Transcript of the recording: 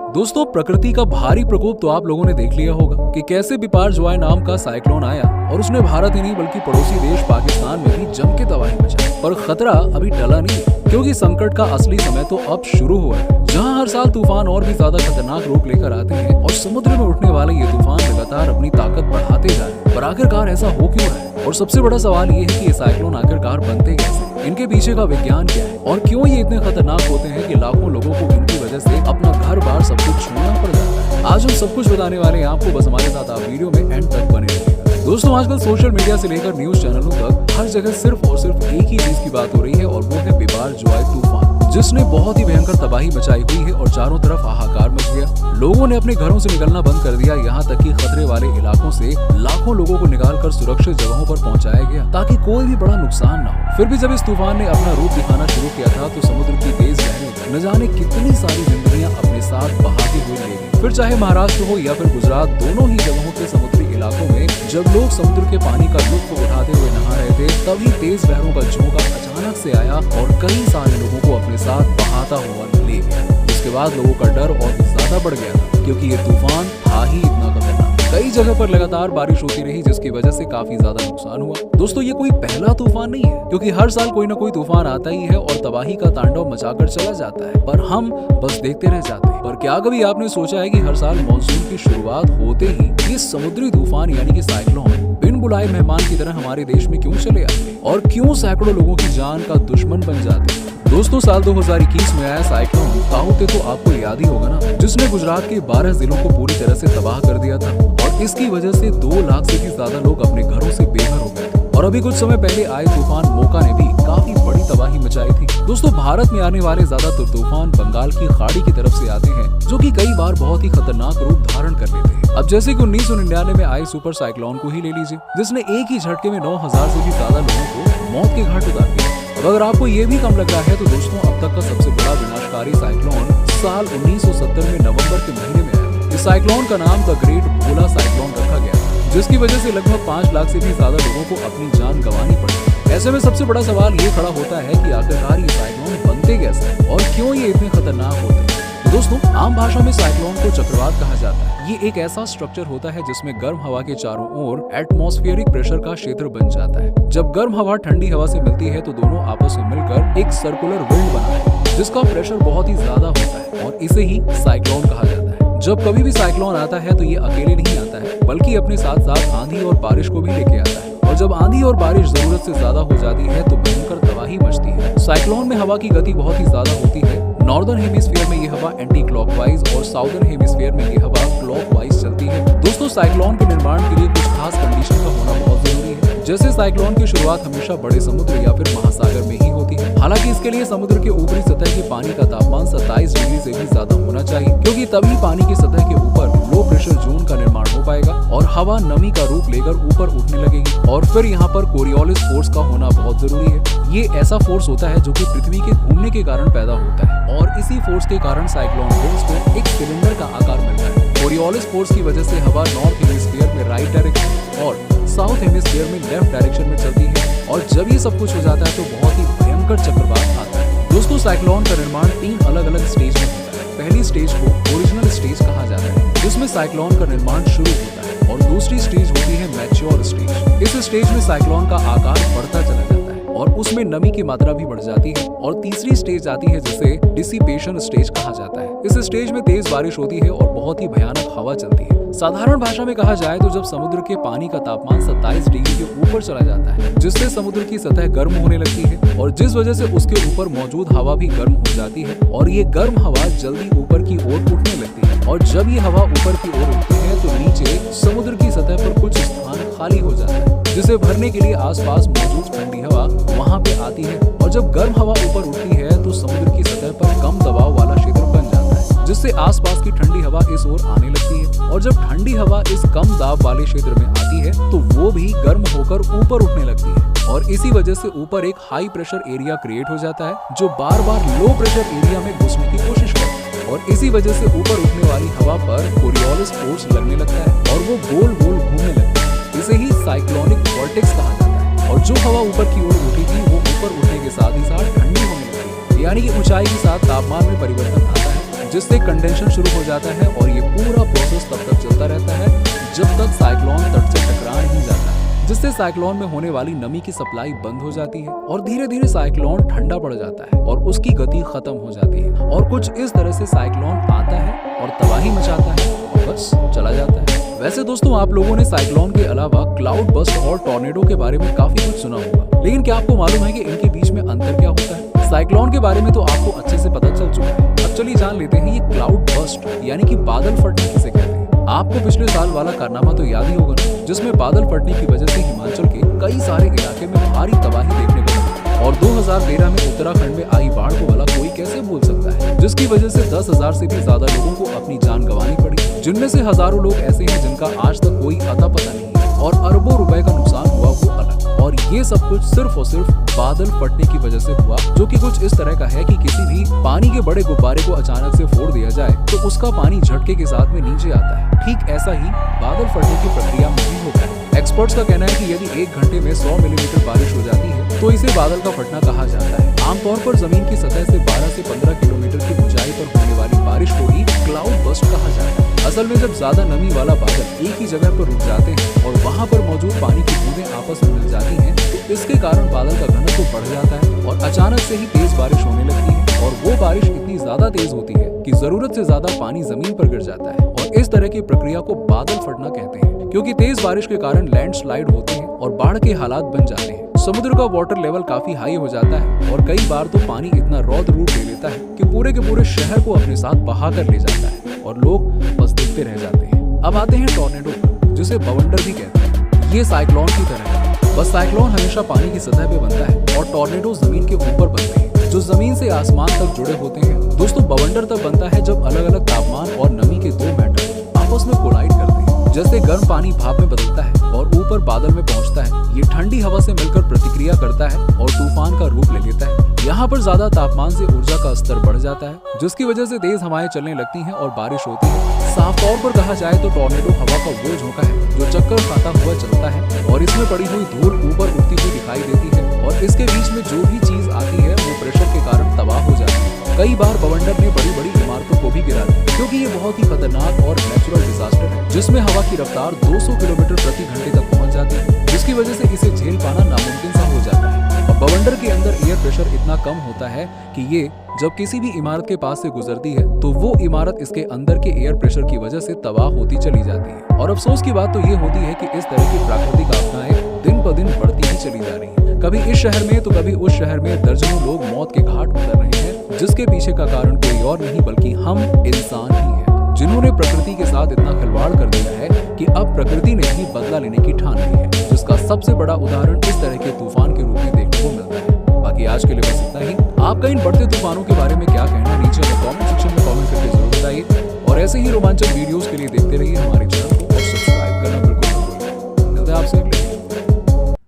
दोस्तों, प्रकृति का भारी प्रकोप तो आप लोगों ने देख लिया होगा कि कैसे बिपार जोआय नाम का साइक्लोन आया और उसने भारत ही नहीं बल्कि पड़ोसी देश पाकिस्तान में भी जम के तबाही मचाई। पर खतरा अभी टला नहीं, क्योंकि संकट का असली समय तो अब शुरू हुआ है, जहां हर साल तूफान और भी ज्यादा खतरनाक रूप लेकर आते हैं और समुद्र में उठने वाले ये तूफान लगातार अपनी ताकत बढ़ाते जा रहे हैं। पर आखिरकार ऐसा हो क्यों रहा है? और सबसे बड़ा सवाल ये है कि ये साइक्लोन आखिरकार बनते कैसे, इनके पीछे का विज्ञान क्या है और क्यों ये इतने खतरनाक होते हैं कि लाखों लोगों को इनकी वजह से अपना घर बार सब कुछ छोड़ना पड़ जाता है। आज हम सब कुछ बताने वाले हैं आपको, बस हमारे साथ आप वीडियो में एंड तक बने रहिएगा। दोस्तों, आजकल सोशल मीडिया से लेकर न्यूज चैनलों तक हर जगह सिर्फ और सिर्फ एक ही चीज की बात हो रही है और वो है बिपार जोआय तूफान, जिसने बहुत ही भयंकर तबाही मचाई हुई है और चारों तरफ हाहाकार मच गया। लोगों ने अपने घरों से निकलना बंद कर दिया, यहाँ तक कि खतरे वाले इलाकों से लाखों लोगों को निकालकर सुरक्षित जगहों पर पहुंचाया गया ताकि कोई भी बड़ा नुकसान न हो। फिर भी जब इस तूफान ने अपना रूप दिखाना शुरू किया था तो समुद्र की तेज लहरें न जाने कितनी सारी जिंदगियां अपने साथ बहाते हुए ले गई। फिर चाहे महाराष्ट्र हो या फिर गुजरात, दोनों ही जगहों के समुद्री इलाकों में जब लोग समुद्र के पानी का लुत्फ उठाते हुए नहा रहे थे, तभी तेज लहरों का झोंका अचानक से आया और कई सारे लोगों को अपने साथ बहाता हुआ ले गया। इसके बाद लोगों का डर और भी ज्यादा बढ़ गया था, क्योंकि ये तूफान था ही इतना खतरनाक। कई जगह पर लगातार बारिश होती रही, जिसकी वजह से काफी ज्यादा नुकसान हुआ। दोस्तों, ये कोई पहला तूफान नहीं है, क्योंकि हर साल कोई ना कोई तूफान आता ही है और तबाही का तांडव मचाकर चला जाता है, पर हम बस देखते रह जाते हैं। पर क्या कभी आपने सोचा है कि हर साल मानसून की शुरुआत होते ही ये समुद्री तूफान यानी कि साइक्लोन बिन बुलाए मेहमान की तरह हमारे देश में क्यों चले आते हैं और क्यों सैकड़ों लोगों की जान का दुश्मन बन जाते हैं? दोस्तों, साल 2021 में आया साइक्लोन ताऊते तो आपको याद ही होगा ना, जिसने गुजरात के 12 जिलों को पूरी तरह से तबाह कर दिया था और इसकी वजह से 2 लाख से भी ज्यादा लोग अपने घरों से बेघर हो गए थे। और अभी कुछ समय पहले आए तूफान मोका ने भी काफी बड़ी तबाही मचाई थी। दोस्तों, भारत में आने वाले ज्यादातर तूफान बंगाल की खाड़ी की तरफ से आते हैं, जो कि कई बार बहुत ही खतरनाक रूप धारण कर लेते हैं। अब जैसे कि 1999 में आए सुपर साइक्लोन को ही ले लीजिए, जिसने एक ही झटके में 9000 से भी ज्यादा लोगों को मौत के घाट उतार दिया। अब अगर आपको ये भी कम लग रहा है तो दोस्तों, अब तक का सबसे बड़ा विनाशकारी साइक्लोन साल 1970 में नवंबर के महीने में आया। इस साइक्लोन का नाम द ग्रेट भोला साइक्लोन रखा गया, जिसकी वजह से लगभग 5 लाख से भी ज्यादा लोगों को अपनी जान गंवानी पड़ी। ऐसे में सबसे बड़ा सवाल ये खड़ा होता है कि आखिरकार ये साइक्लोन बनते कैसे और क्यों ये इतने खतरनाक होते हैं? दोस्तों, आम भाषा में साइक्लोन को चक्रवात कहा जाता है। ये एक ऐसा स्ट्रक्चर होता है जिसमें गर्म हवा के चारों ओर एटमॉस्फेरिक प्रेशर का क्षेत्र बन जाता है। जब गर्म हवा ठंडी हवा से मिलती है तो दोनों आपस में मिलकर एक सर्कुलर विंड बनाते हैं, जिसका प्रेशर बहुत ही ज्यादा होता है और इसे ही साइक्लोन कहा जाता है। जब कभी भी साइक्लोन आता है तो ये अकेले नहीं आता है, बल्कि अपने साथ साथ आंधी और बारिश को भी लेके आता है। और जब आंधी और बारिश जरूरत से ज्यादा हो जाती है तो भयंकर तबाही मचती है। साइक्लोन में हवा की गति बहुत ही ज्यादा होती है। नॉर्दर्न हेमिस्फीयर में ये हवा एंटी क्लॉकवाइज और साउदर्न हेमिस्फीयर में ये हवा क्लॉकवाइज चलती है। दोस्तों, साइक्लोन के निर्माण के लिए कुछ खास कंडीशन का होना बहुत जरूरी है। जैसे साइक्लोन की शुरुआत हमेशा बड़े समुद्र या फिर महासागर में ही होती है। हालांकि इसके लिए समुद्र के ऊपरी सतह के पानी का तापमान 27 डिग्री से भी ज्यादा होना चाहिए, क्योंकि तभी पानी की सतह के ऊपर लो प्रेशर जोन का निर्माण हो पाएगा और हवा नमी का रूप लेकर ऊपर उठने लगेगी। और फिर यहाँ पर कोरियोलिस फोर्स का होना बहुत जरूरी है। ये ऐसा फोर्स होता है जो कि पृथ्वी के घूमने के कारण पैदा होता है और इसी फोर्स के कारण साइक्लोन विंड्स को एक सिलेंडर का आकार मिलता है। कोरियोलिस फोर्स की वजह से हवा नॉर्थ हेमिस्फीयर में राइट डायरेक्शन और साउथ हेमिस्फीयर में लेफ्ट डायरेक्शन में चलती है और जब ये सब कुछ हो जाता है तो बहुत ही भयंकर चक्रवात आता है। दोस्तों, साइक्लोन का निर्माण 3 अलग अलग स्टेज में होता है। पहली स्टेज को ओरिजिनल स्टेज कहा जाता है, जिसमें साइक्लोन का निर्माण शुरू होता है, और दूसरी स्टेज होती है मैच्योर स्टेज। इस स्टेज में साइक्लोन का आकार बढ़ता चला जाता है और उसमें नमी की मात्रा भी बढ़ जाती है। और तीसरी स्टेज आती है जिसे डिसिपेशन स्टेज कहा जाता है। इस स्टेज में तेज बारिश होती है और बहुत ही भयानक हवा चलती है। साधारण भाषा में कहा जाए तो जब समुद्र के पानी का तापमान 27 डिग्री के ऊपर चला जाता है, जिससे समुद्र की सतह गर्म होने लगती है और जिस वजह से उसके ऊपर मौजूद हवा भी गर्म हो जाती है और ये गर्म हवा जल्दी ऊपर की ओर उठने लगती है। और जब ये हवा ऊपर की ओर उठती है तो नीचे समुद्र की सतह पर कुछ स्थान खाली हो जाता है, जिसे भरने के लिए आसपास मौजूद ठंडी हवा वहां पे आती है। और जब गर्म हवा ऊपर उठती है तो समुद्र की सतह पर कम दबाव वाला क्षेत्र बन जाता है, जिससे आसपास की ठंडी हवा इस ओर आने लगती है। और जब ठंडी हवा इस कम दाब वाले क्षेत्र में आती है तो वो भी गर्म होकर ऊपर उठने लगती है और इसी वजह से ऊपर एक हाई प्रेशर एरिया क्रिएट हो जाता है, जो बार बार लो प्रेशर एरिया में घुसने की कोशिश करता है। और इसी वजह से ऊपर उठने वाली हवा पर कोरियोलिस फोर्स लगने लगता है और वो गोल गोल घूमने लगता है। इसे ही साइक्लोनिक वॉर्टेक्स कहा जाता है। और जो हवा ऊपर की ओर उठेगी वो ऊपर उठने के साथ ही साथ ठंडी होने लगती है, यानी कि ऊंचाई के साथ तापमान में परिवर्तन आता है जिससे कंडेंशन शुरू हो जाता है और ये पूरा प्रोसेस तब तक चलता रहता है जब तक साइक्लोन तट से टकरा नहीं जाता, जिससे साइक्लोन में होने वाली नमी की सप्लाई बंद हो जाती है और धीरे धीरे साइक्लोन ठंडा पड़ जाता है और उसकी गति खत्म हो जाती है और कुछ इस तरह से साइक्लोन आता है और तबाही मचाता है और बस चला जाता है। वैसे दोस्तों, आप लोगों ने साइक्लोन के अलावा क्लाउड बस्ट और टॉर्नेडो के बारे में काफी कुछ सुना होगा, लेकिन क्या आपको मालूम है कि इनके बीच में अंतर क्या होता है? साइक्लोन के बारे में तो आपको अच्छे से पता चल चुका है। अब चलिए जान लेते हैं ये क्लाउड बस्ट यानी कि बादल फटने किसे कहते हैं। आपको पिछले साल वाला कारनामा तो याद ही होगा ना, जिसमें बादल फटने की वजह से हिमाचल के कई सारे इलाके में भारी तबाही देखने को मिली और 2013 में उत्तराखंड में आई बाढ़ को भला कोई कैसे भूल सकता है, जिसकी वजह से 10,000 से भी ज्यादा लोगों को अपनी जान गंवानी पड़ी, जिनमें से हजारों लोग ऐसे हैं जिनका आज तक कोई अता पता नहीं है और अरबों रुपए का नुकसान हुआ वो अलग। और ये सब कुछ सिर्फ और सिर्फ बादल फटने की वजह से हुआ, जो कि कुछ इस तरह का है कि किसी भी पानी के बड़े गुब्बारे को अचानक से फोड़ दिया जाए तो उसका पानी झटके के साथ में नीचे आता है। ठीक ऐसा ही बादल फटने की प्रक्रिया में भी होता है। एक्सपर्ट्स का कहना है कि यदि 1 घंटे में 100 मिलीमीटर बारिश हो जाती है तो इसे बादल का फटना कहा जाता है। आमतौर पर जमीन की सतह से 12 से 15 किलोमीटर की ऊंचाई पर होने वाली बारिश को ही क्लाउड बस्ट कहा जाता है। असल में जब ज्यादा नमी वाला बादल एक ही जगह पर रुक जाते हैं और वहां पर मौजूद पानी की बूंदें आपस में मिल जाती हैं, तो इसके कारण बादल का घनत्व बढ़ जाता है और अचानक से ही तेज बारिश होने लगती है और वो बारिश इतनी ज्यादा तेज होती है कि जरूरत से ज्यादा पानी जमीन पर गिर जाता है और इस तरह की प्रक्रिया को बादल फटना कहते हैं, क्योंकि तेज बारिश के कारण लैंडस्लाइड होते हैं और बाढ़ के हालात बन जाते हैं। समुद्र का वाटर लेवल काफी हाई हो जाता है और कई बार तो पानी इतना रौद्र रूप ले लेता है कि पूरे के पूरे शहर को अपने साथ बहा कर ले जाता है और लोग बस देखते रह जाते हैं। अब आते हैं टॉर्नेडो पर, जिसे बवंडर भी कहते हैं। ये साइक्लोन की तरह है, बस साइक्लोन हमेशा पानी की सतह पे बनता है और टॉर्नेडो जमीन के ऊपर बनते हैं, जो जमीन से आसमान तक जुड़े होते हैं। दोस्तों, बवंडर तब बनता है जब अलग अलग तापमान और नमी के दो मैटर आपस में कोलाइड करते हैं। जैसे गर्म पानी भाप में बदलता है और ऊपर बादल में पहुंचता है, ये ठंडी हवा से मिलकर प्रतिक्रिया करता है और तूफान का रूप ले लेता है। यहाँ पर ज्यादा तापमान से ऊर्जा का स्तर बढ़ जाता है, जिसकी वजह से तेज हवाएं चलने लगती हैं और बारिश होती है। साफ तौर पर कहा जाए तो टॉर्नेडो हवा का वो झोंका है जो चक्कर खाता हुआ चलता है और इसमें पड़ी हुई धूल ऊपर उठती हुई दिखाई देती है और इसके बीच में जो भी चीज आती है वो प्रेशर के कारण तबाह हो जाती है। कई बार बवंडर ने बड़ी बड़ी इमारतों को भी गिरा दिया, क्योंकि ये बहुत ही खतरनाक और नेचुरल डिजास्टर है, जिसमें हवा की रफ्तार 200 किलोमीटर प्रति घंटे तक पहुंच जाती है, जिसकी वजह से इसे झेल पाना नामुमकिन सा हो जाता है। और बवंडर के अंदर एयर प्रेशर इतना कम होता है कि ये जब किसी भी इमारत के पास से गुजरती है तो वो इमारत इसके अंदर के एयर प्रेशर की वजह से तबाह होती चली जाती है। और अफसोस की बात तो ये होती है कि इस तरह की प्राकृतिक आपदाएं दिन ब दिन बढ़ती ही चली जा रही है। कभी इस शहर में तो कभी उस शहर में दर्जनों लोग मौत के घाट उतर रहे हैं, जिसके पीछे का कारण कोई और नहीं बल्कि हम इंसान ही हैं, जिन्होंने प्रकृति के साथ इतना खिलवाड़ कर दिया है कि अब प्रकृति ने ही बदला लेने की ठान ली है, जिसका सबसे बड़ा उदाहरण इस तरह के तूफान के रूप में देखने को मिलता है। बाकी आज के लिए बस इतना ही। आपका इन बढ़ते तूफानों के बारे में क्या कहना है नीचे कमेंट सेक्शन में कमेंट करके जरूर बताइए और ऐसे ही रोमांचक वीडियोस के लिए देखते रहिए हमारे चैनल।